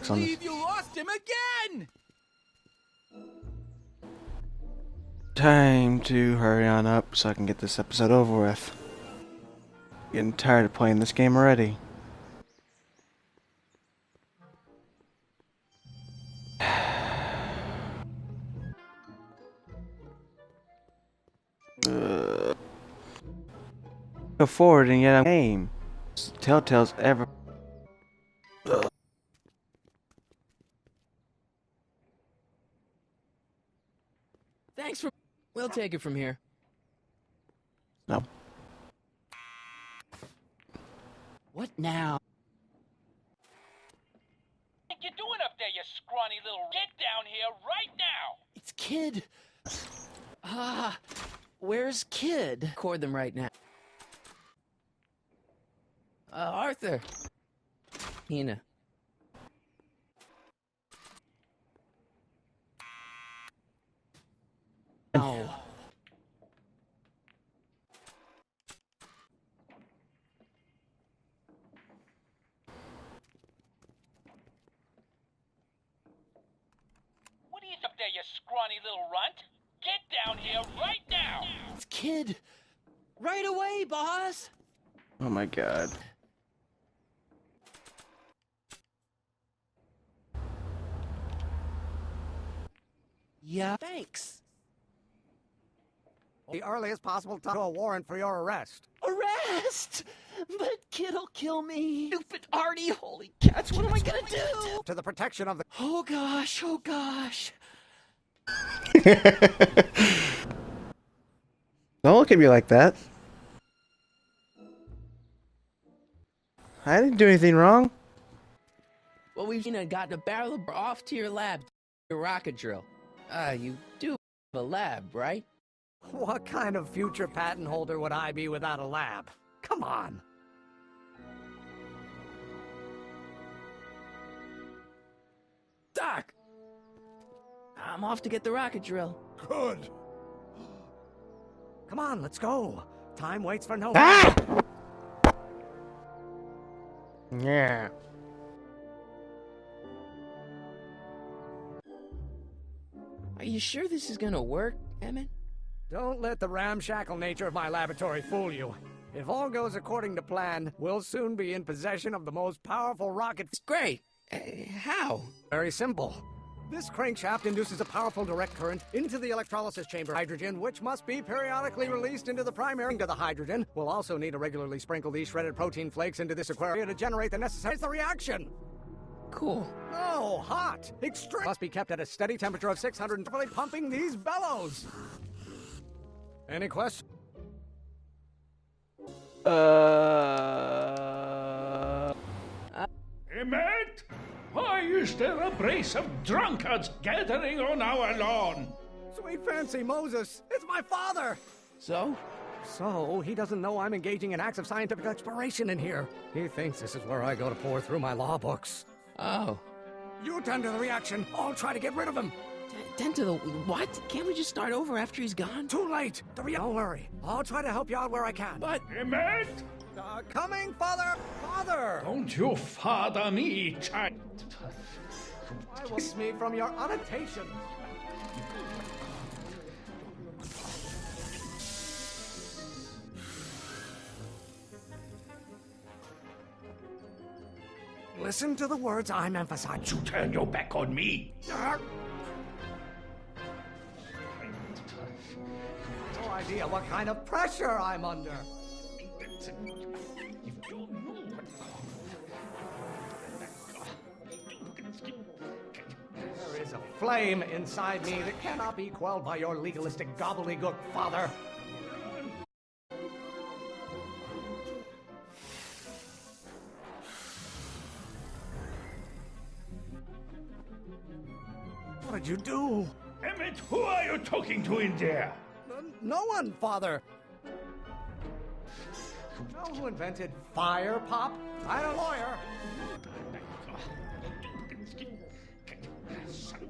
Believe you lost him again! Time to hurry on up so I can get this episode over with. Getting tired of playing this game already. Go forward and yet I'm game. Telltale's ever. Thanks for... We'll take it from here. No. What now? What you doing up there, you scrawny little... Get down here right now! It's Kid. Where's Kid? Record them right now. Arthur. Hina. Oh. What are you up there, you scrawny little runt? Get down here right now! It's Kid. Right away, boss. Oh my god. Yeah, thanks. The earliest possible time to a warrant for your arrest. Arrest? But Kid'll kill me. Stupid Artie, holy cats, what am I gonna do? To the protection of the... Oh gosh, oh gosh. Don't look at me like that. I didn't do anything wrong. Well, we've gotten a barrel of off to your lab, your rocket drill. You do have a lab, right? What kind of future patent holder would I be without a lab? Come on. Doc! I'm off to get the rocket drill. Good. Come on, let's go. Time waits for no one. Ah! Yeah. Are you sure this is gonna work, Emmett? Don't let the ramshackle nature of my laboratory fool you. If all goes according to plan, we'll soon be in possession of the most powerful rocket. It's great. How? Very simple. This crankshaft induces a powerful direct current into the electrolysis chamber hydrogen, which must be periodically released into the primary to the hydrogen. We'll also need to regularly sprinkle these shredded protein flakes into this aquarium to generate the necessary reaction. Cool. No, hot. Extreme. Must be kept at a steady temperature of 600 and really pumping these bellows. Any questions? Emmett? Why is there a brace of drunkards gathering on our lawn? Sweet fancy Moses, it's my father! So? So, he doesn't know I'm engaging in acts of scientific exploration in here. He thinks this is where I go to pour through my law books. Oh. You tend to the reaction. I'll try to get rid of him. Tend to the... What? Can't we just start over after he's gone? Too late. Don't worry. I'll try to help you out where I can. But... Emmett? Coming, father! Father! Don't you father me, child. I will me from your annotation. Listen to the words I'm emphasizing. You turn your back on me. No idea what kind of pressure I'm under. There is a flame inside me that cannot be quelled by your legalistic gobbledygook, father. What did you do? Emmett, who are you talking to in there? No one, Father. Know who invented fire, Pop? I'm a lawyer.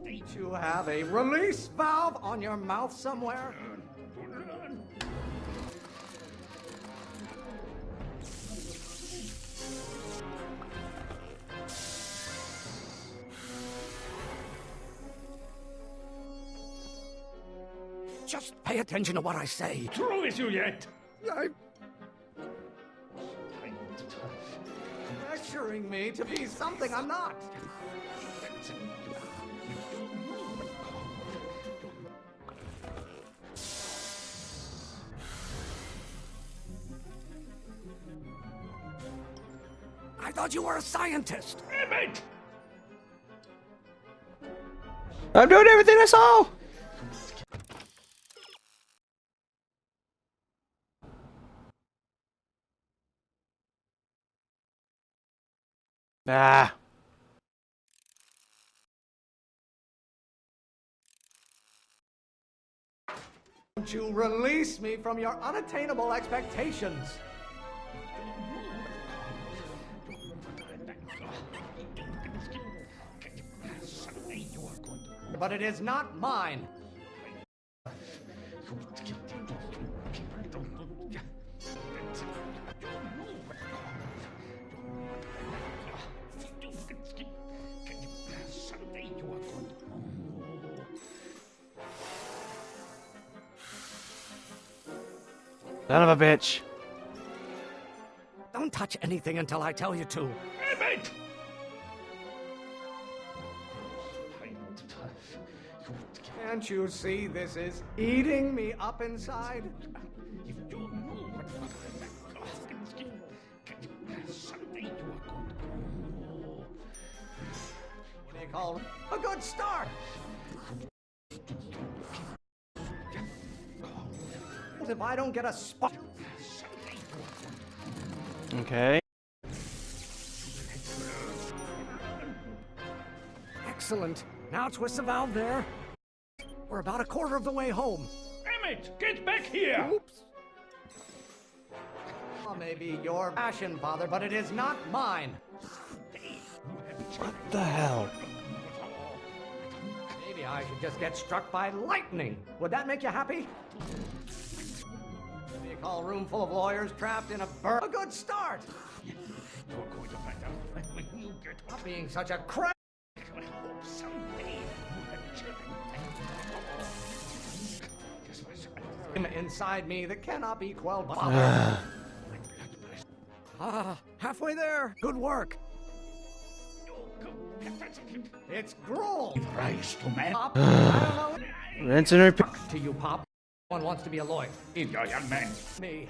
Don't you have a release valve on your mouth somewhere? Just pay attention to what I say. Through with you yet? I'm pressuring me to be something I'm not. I thought you were a scientist. Emmett! I'm doing everything I saw! Ah. Don't you release me from your unattainable expectations. But it is not mine. Son of a bitch. Don't touch anything until I tell you to. Emmett! Can't you see this is eating me up inside? What do you call a good start? If I don't get a spot. Okay. Excellent. Now twist the valve there. We're about a quarter of the way home. Emmett, get back here! Oops. Well, maybe your passion, Father, but it is not mine. What the hell? Maybe I should just get struck by lightning. Would that make you happy? What do you call a room full of lawyers trapped in a a good start? You're going to find out when you get Not being such a crap. I hope someday you have children. Inside me that cannot be quelled by halfway there. Good work. It's gruel. Rise to man. Pop, I don't know. Rinse and repeat. To you, Pop. One wants to be a lawyer. In your young man. Me.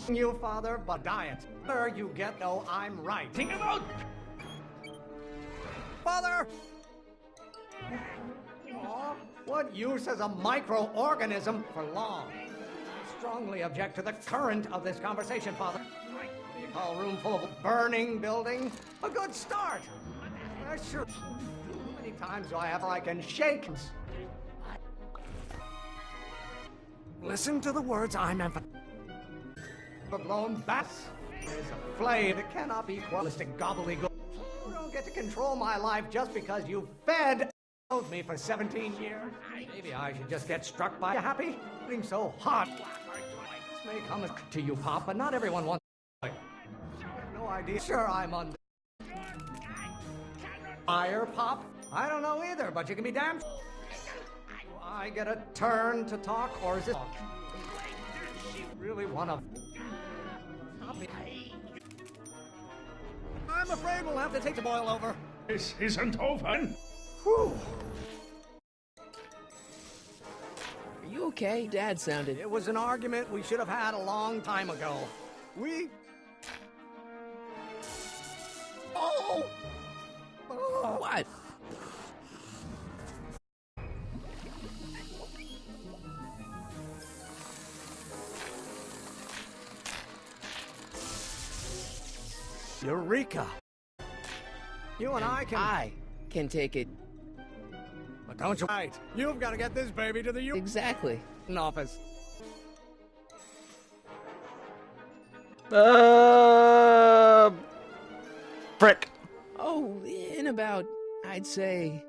You, Father, but diet. There you get, though I'm right. Think about. Father! Aw, what use as a microorganism for long? I strongly object to the current of this conversation, Father. What do you call a room full of a burning building? A good start. Sure. How many times do I have I can shake? Listen to the words I'm emphasizing. The blown bass is a flame that cannot be qualistic gobbledygook. You don't get to control my life just because you fed me for 17 years. Maybe I should just get struck by. You happy? Being so hot. This may come to you, Pop, but not everyone wants. I have no idea. Sure, I'm on. Fire, Pop? I don't know either, but you can be damned. Do I get a turn to talk, or is it? You really want to? Stop me. I'm afraid we'll have to take the boil over. This isn't over. Whew. Are you okay? Dad sounded. It was an argument we should have had a long time ago. Oh! Oh! What? Eureka! You and I can take it. But don't you wait. You've got to get this baby to the Exactly. office. Frick. Oh, in about, I'd say...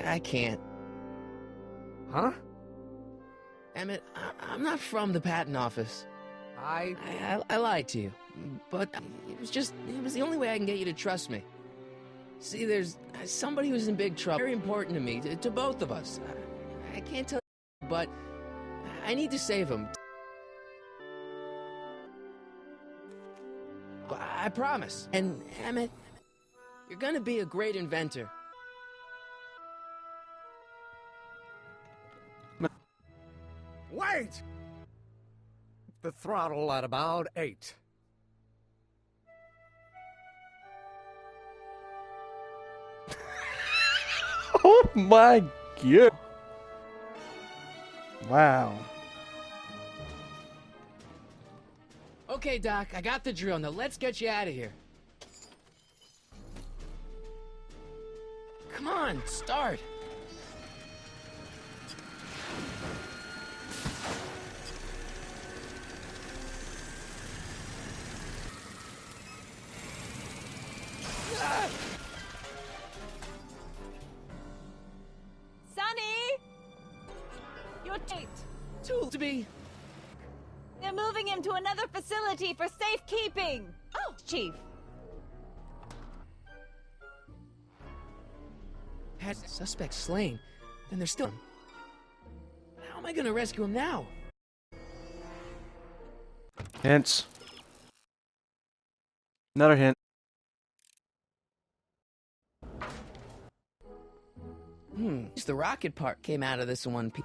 I can't. Huh? Emmett, I'm not from the patent office. I lied to you, but it was the only way I can get you to trust me. See, there's somebody who's in big trouble, very important to me, to both of us. I can't tell you, but I need to save him. I promise. And Emmett, you're gonna be a great inventor. Wait! The throttle at about 8. Oh my god. Wow. Okay, Doc, I got the drill. Now let's get you out of here. Come on, start. Sonny! You're late. To be. They're moving him to another facility for safekeeping. Oh, Chief. Had suspect slain, then there's still... How am I gonna rescue him now? Hints. Another hint. Just the rocket part came out of this one piece.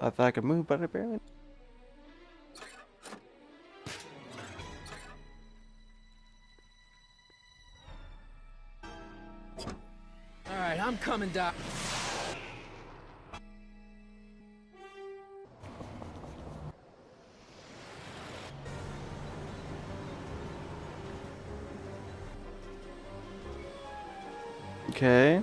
I thought I could move, but apparently. Alright, I'm coming, Doc. Okay.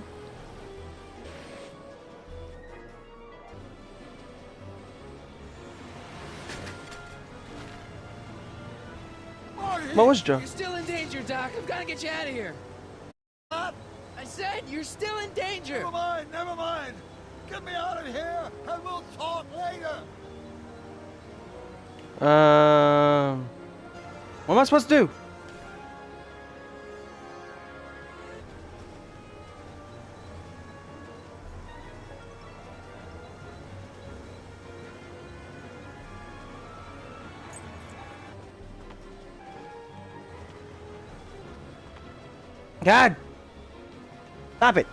What was Joe? You're still in danger, Doc. I've got to get you out of here. What? I said you're still in danger. Never mind, never mind. Get me out of here, and we'll talk later. What am I supposed to do? God! Stop it!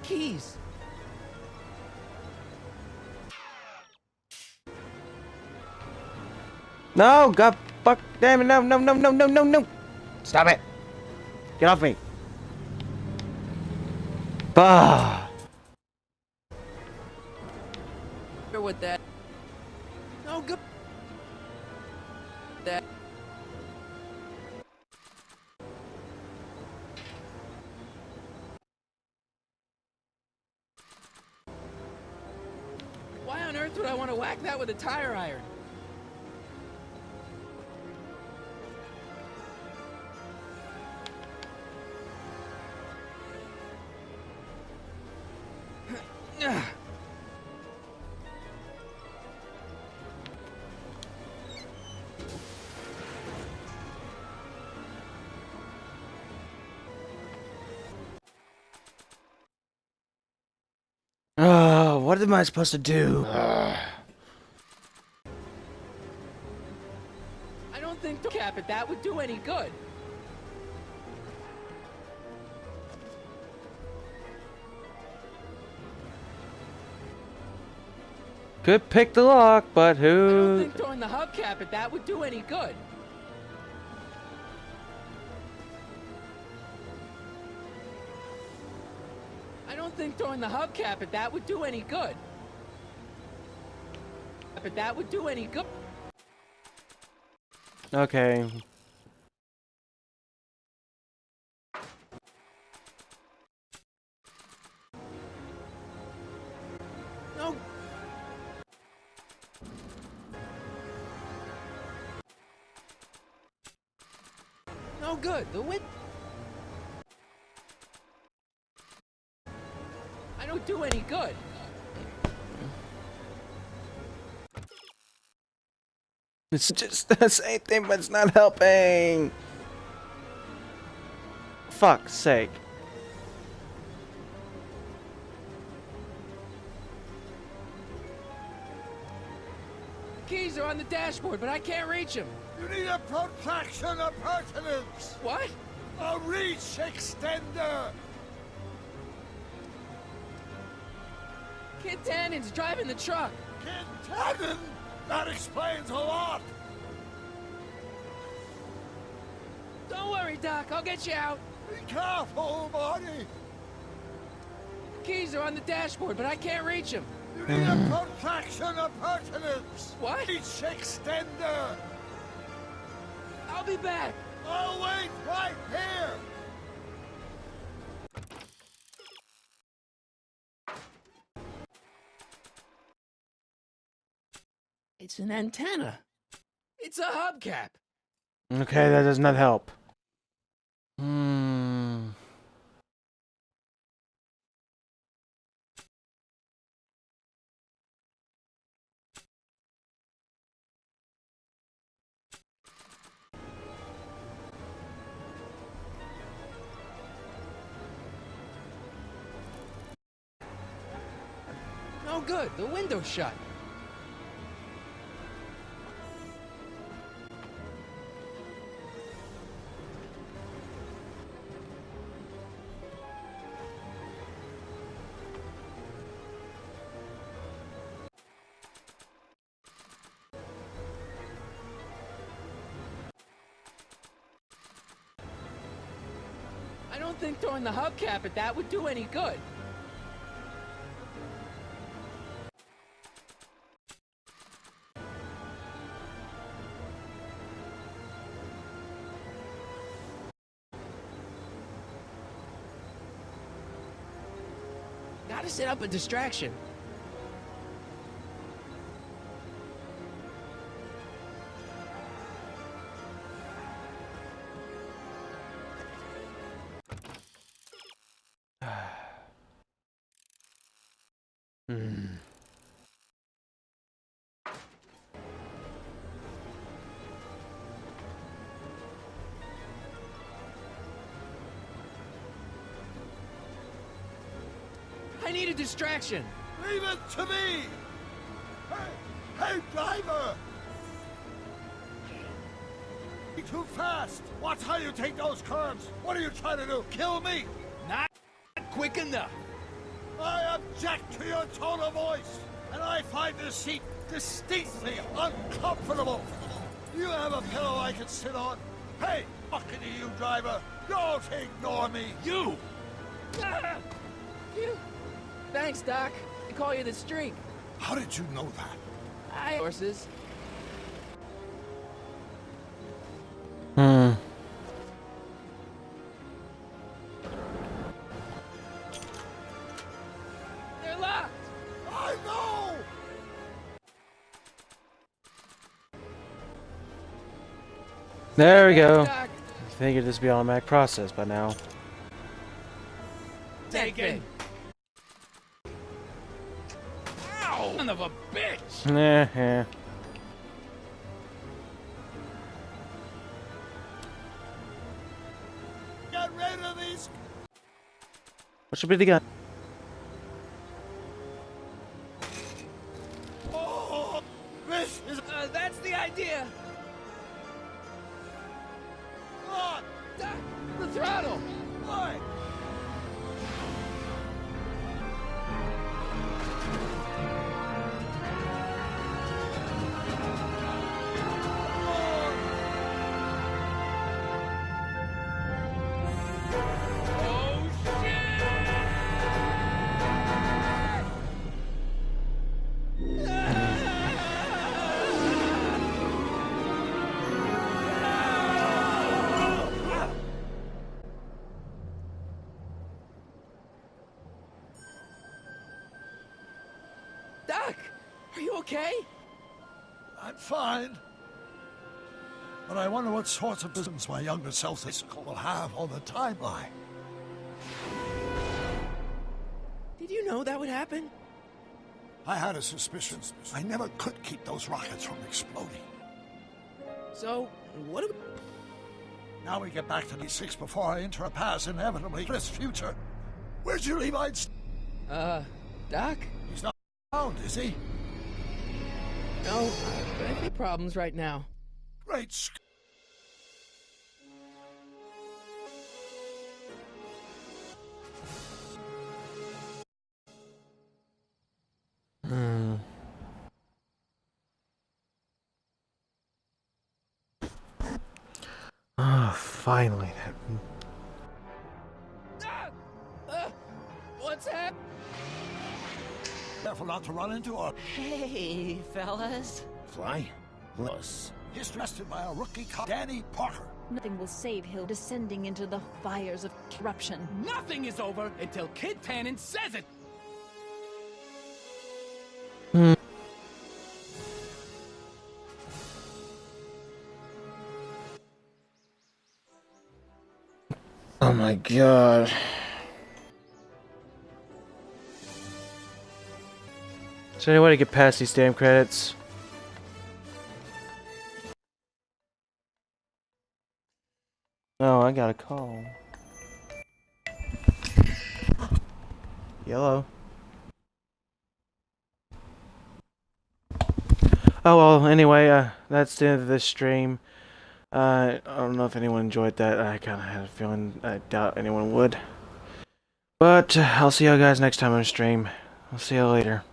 Keys. No, God, fuck, damn it, no, no, no, no, no, no, no. Stop it. Get off me. Bah. With that. No good. That. Why on earth would I want to whack that with a tire iron? What am I supposed to do? I don't think to cap it that would do any good. Could pick the lock, but I don't who? think throwing the hubcap at that would do any good. I don't think throwing the hubcap at that would do any good. But that would do any good. Okay. No. No good. The wind. I don't do any good. It's just the same thing, but it's not helping. Fuck's sake. Keys are on the dashboard, but I can't reach them. You need a protraction appurtenance. What? A reach extender. Kid Tannen's driving the truck. Kid Tannen? That explains a lot. Don't worry, Doc. I'll get you out. Be careful, Marty. Keys are on the dashboard, but I can't reach them. You need a protraction appurtenance. What? Reach extender. I'll be back. I'll wait right here. It's an antenna. It's a hubcap. Okay, that does not help. No good. The window's shut. I don't think throwing the hubcap at that would do any good. Gotta set up a distraction. I need a distraction. Leave it to me. Hey, driver. You're too fast. Watch how you take those curves. What are you trying to do? Kill me? Not quick enough. I object to your tone of voice, and I find this seat distinctly uncomfortable. Do you have a pillow I can sit on? Hey, fucking you, driver. Don't ignore me. You! Thanks, Doc. They call you the Streak. How did you know that? Horses. Hmm. They're locked. I know. There we go. Doc. I figured this would be an automatic process by now. Taken. Ow! Son of a bitch! Yeah. Get rid of these. What should be the gun? Oh, this is. That's the idea. What? Doc, the throttle. Why? Doc, are you okay? I'm fine. But I wonder what sorts of business my younger self will have on the timeline. Did you know that would happen? I had a suspicion. I never could keep those rockets from exploding. So, what do Now we get back to D6 before I enter a past inevitably Chris' future. Where'd you leave Einstein? Doc? He's not around, is he? No, plenty of problems right now. Great Oh, finally. What's happening? Careful not to run into a... Hey, fellas. Fly? Plus. He's arrested by a rookie cop, Danny Parker. Nothing will save Hill descending into the fires of corruption. Nothing is over until Kid Tannen says it! Oh my god. Is there any way to get past these damn credits? Oh, I got a call. Yellow. Oh well, anyway, that's the end of this stream. I don't know if anyone enjoyed that. I kind of had a feeling, I doubt anyone would. But I'll see you guys next time on stream. I'll see you later.